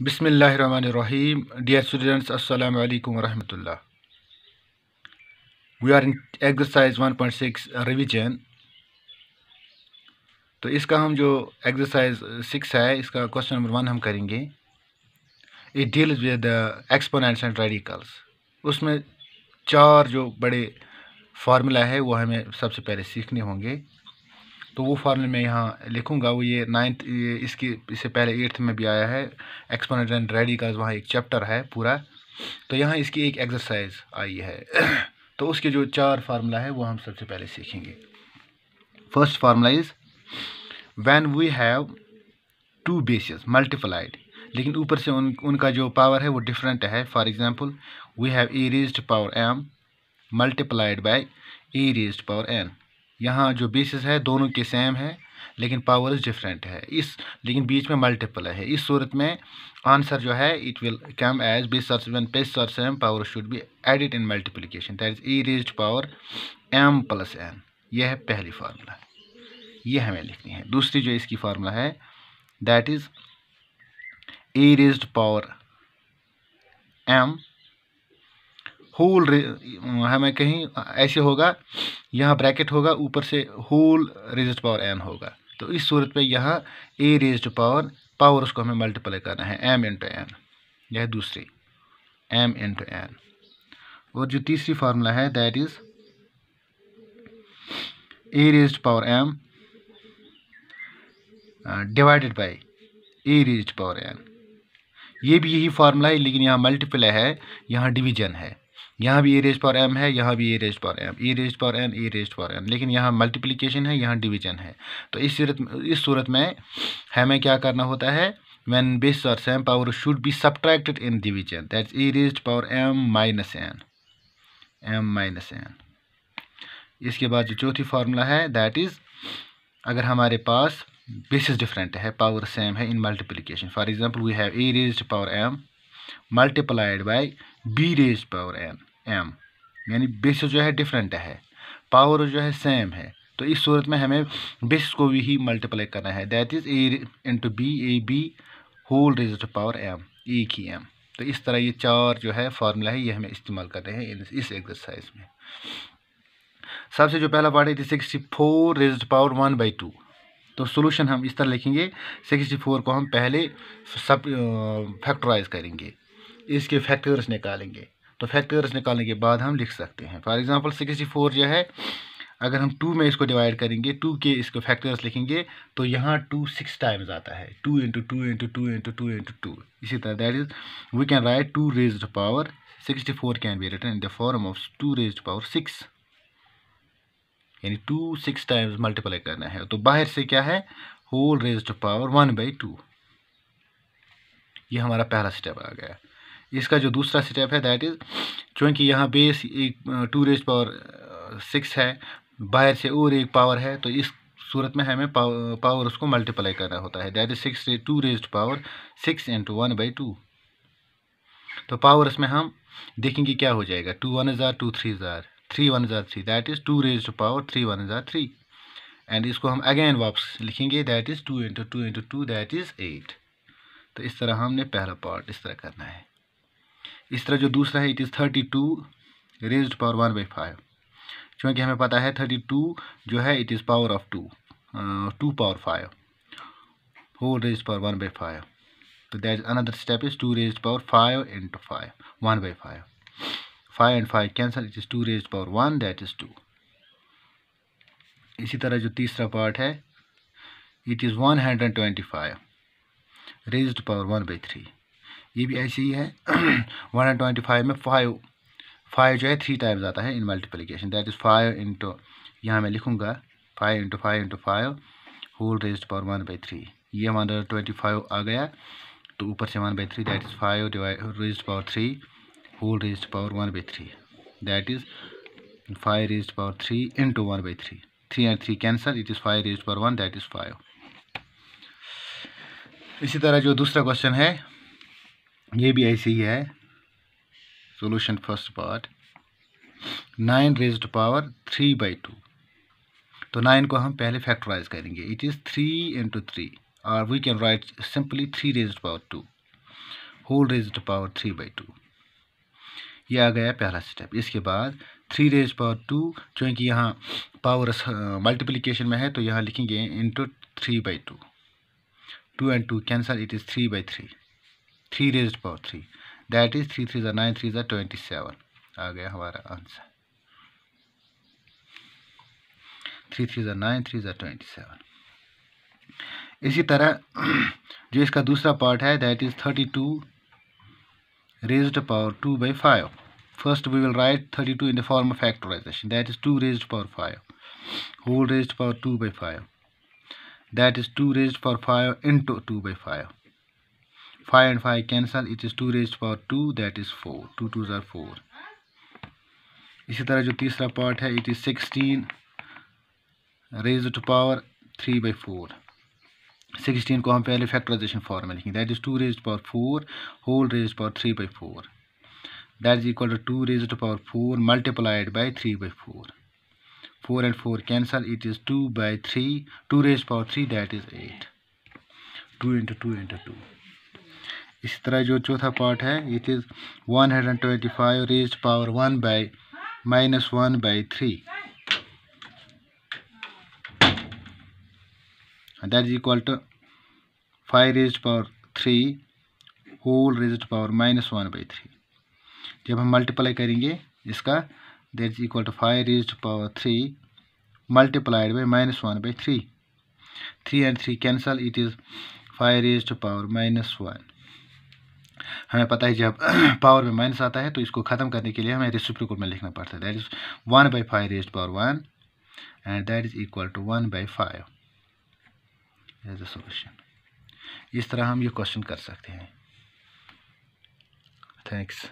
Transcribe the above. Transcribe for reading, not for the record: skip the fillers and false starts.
Bismillahirrahmanirrahim. Dear students, Assalamu alaikum wa rahmatullah. We are in exercise 1.6 revision. तो इसका हम जो exercise 6 है, इसका क्वेश्चन नंबर 1 हम करेंगे. It deals with exponents and radicals. उसमें 4 जो बड़े फार्मूला है वो हमें सबसे पहले सीखने होंगे. तो वो फार्मूला मैं यहाँ लिखूँगा. वो ये 9th इससे पहले 8th में भी आया है. एक्सपोनेंट एंड रेडिकल्स वहाँ एक चैप्टर है पूरा. तो यहाँ इसकी एक एक्सरसाइज आई है. तो उसके जो 4 फार्मूला है वो हम सबसे पहले सीखेंगे. First formula is when we have 2 bases multiplied, लेकिन ऊपर से उनका जो पावर है वो डिफरेंट है. For example we have e raised power m multiplied by e raised power n. यहाँ जो बेसिस है दोनों के सेम है लेकिन पावर्स डिफरेंट है. लेकिन बीच में मल्टीपल है. इस सूरत में आंसर जो है it will come as base और same power should be added in multiplication, that is e raised power m plus n. यह है पहली फार्मूला, ये हमें लिखनी है. दूसरी जो इसकी फार्मूला है that is e raised power m whole. हमें कहीं ऐसे होगा, यहाँ ब्रैकेट होगा, ऊपर से होल रेज्ड पावर n होगा. तो इस सूरत पे यहाँ a रेज्ड पावर उसको हमें मल्टीप्लाई करना है m इंटू n. यह है दूसरी m इंटू n. और जो तीसरी फार्मूला है that is a raised power m divided by a raised power n. ये भी यही फार्मूला है लेकिन यहाँ मल्टीप्लाई है, यहाँ डिवीजन है. यहाँ भी e रेज्ड पावर m है, यहाँ भी e raised power m, e raised power n, e raised power n, लेकिन यहाँ मल्टीप्लिकेशन है, यहाँ डिवीजन है. तो इस सूरत में हमें क्या करना होता है, व्हेन बेस और same power should be subtracted in division, that's e raised power m minus n. इसके बाद जो चौथी फार्मूला है दैट इज अगर हमारे पास बेसिस डिफरेंट है, पावर सेम है in multiplication. For example we have e raised power m multiplied by b raised power m, यानी बेसिस जो है डिफरेंट है, पावर जो है सेम है. तो इस सूरत में हमें बेसिस को भी ही मल्टीप्लाई करना है, that is a into b, a b whole raised power m, एक ही m. तो इस तरह ये 4 जो है फार्मूला है ये हमें इस्तेमाल करते हैं इस एक्सरसाइज में. सबसे जो पहला पार्ट है 64 रेज्ड पावर 1/2. तो सोल्यूशन हम इस तरह लिखेंगे, 64 को हम पहले सब फैक्टराइज करेंगे, इसके फैक्टर्स निकालेंगे. तो फैक्टर्स निकालने के बाद हम लिख सकते हैं. फॉर एग्जांपल 64 जो है अगर हम 2 में इसको डिवाइड करेंगे, 2 के इसको फैक्टर्स लिखेंगे तो यहाँ 2 6 टाइम्स आता है, 2 इंटू 2 इंटू 2 इंटू 2 इंटू 2. इसी तरह that is we can write 2 raised power 64 can be written in the form of 2 raised power 6, यानी 2 6 टाइम्स मल्टीप्लाई करना है. तो बाहर से क्या है, होल रेज्ड पावर 1/2. ये हमारा पहला स्टेप आ गया. इसका जो दूसरा स्टेप है दैट इज चूँकि यहाँ बेस एक 2 रेज्ड पावर 6 है, बाहर से और एक पावर है, तो इस सूरत में हमें पावर उसको मल्टीप्लाई करना होता है, that is 2 raised power 6 into 1/2. तो पावर इसमें हम देखेंगे क्या हो जाएगा, 2 1 jar 2 3 jar 3 1 jar 3, that is 2 raised power 3 1 jar 3. And इसको हम अगेन वापस लिखेंगे, that is 2 into 2 into 2, that is 8. तो इस तरह हमने पहला पार्ट इस तरह करना है. इस तरह जो दूसरा है इट इज़ 32 रेज्ड पावर 1/5. क्योंकि हमें पता है 32 जो है it is power of 2 power 5 whole raised power 1/5. तो that is another step is 2 raised power 5 into 5 1/5. 5 and 5 cancel, it is 2 raised power 1, that is 2. इसी तरह जो तीसरा पार्ट है इट इज़ 125 रेज्ड पावर 1/3. ये भी ऐसे ही है. 125 में 5 जो है 3 टाइम्स आता है in multiplication, that is 5 into, यहाँ मैं लिखूँगा 5 into 5 into 5 whole raised power 1/3. ये 125 आ गया, तो ऊपर से 1/3 that is 5 raised power 3 whole raised power 1/3, that is 5 raised power 3 into 1/3. 3 and 3 cancel, it is 5 raised power 1, that is 5. इसी तरह जो दूसरा क्वेश्चन है ये भी ऐसे ही है. Solution first part 9 raised power 3/2. तो 9 को हम पहले फैक्टराइज करेंगे, इट इज़ 3 इंटू 3, और we can write simply 3 raised power 2. Whole raised power 3/2। ये आ गया पहला स्टेप। इसके बाद 3 रेज्ड पावर 2, क्योंकि यहाँ पावर मल्टीप्लिकेशन में है तो यहाँ लिखेंगे into 3/2। 2 and 2 cancel, it is 3/3। 3 raised power 3, that is 3 3 9, 3 27। आ गया हमारा आंसर। 3 3 9, 3 27। इसी तरह जो इसका दूसरा पार्ट है, that is 32 raised power 2/5। First we will write 32 in the form of factorization, that is 2 raised power 5 whole raised power 2/5, that is 2 raised power 5 into 2/5। 5 and 5 cancel, it is 2 raised power 2, that is 4। 2 2s are 4। इसी तरह जो तीसरा part है, it is 16 raised to power 3/4। 16 को हम पहले factorisation form में लिखेंगे, that is 2 raised power 4 whole raised power 3/4, that is equal to 2 raised to power 4 multiplied by 3/4। 4 and 4 cancel, it is 2/3, 2 raised power 3, that is 8। 2 into 2 into 2। इसी तरह जो चौथा part है, it is 125 raised power 1/-1/3, that is equal to 5 raised power 3 whole raised power -1/3। जब हम multiply करेंगे इसका, that is equal to 5 raised power 3 multiplied by -1/3। 3 and 3 cancel, it is 5 raised power -1। हमें पता है जब पावर में माइनस आता है तो इसको ख़त्म करने के लिए हमें रेसिप्रोकल में लिखना पड़ता है, that is 1/5 raised power 1 and that is equal to 1/5 as a solution. इस तरह हम ये क्वेश्चन कर सकते हैं। थैंक्स।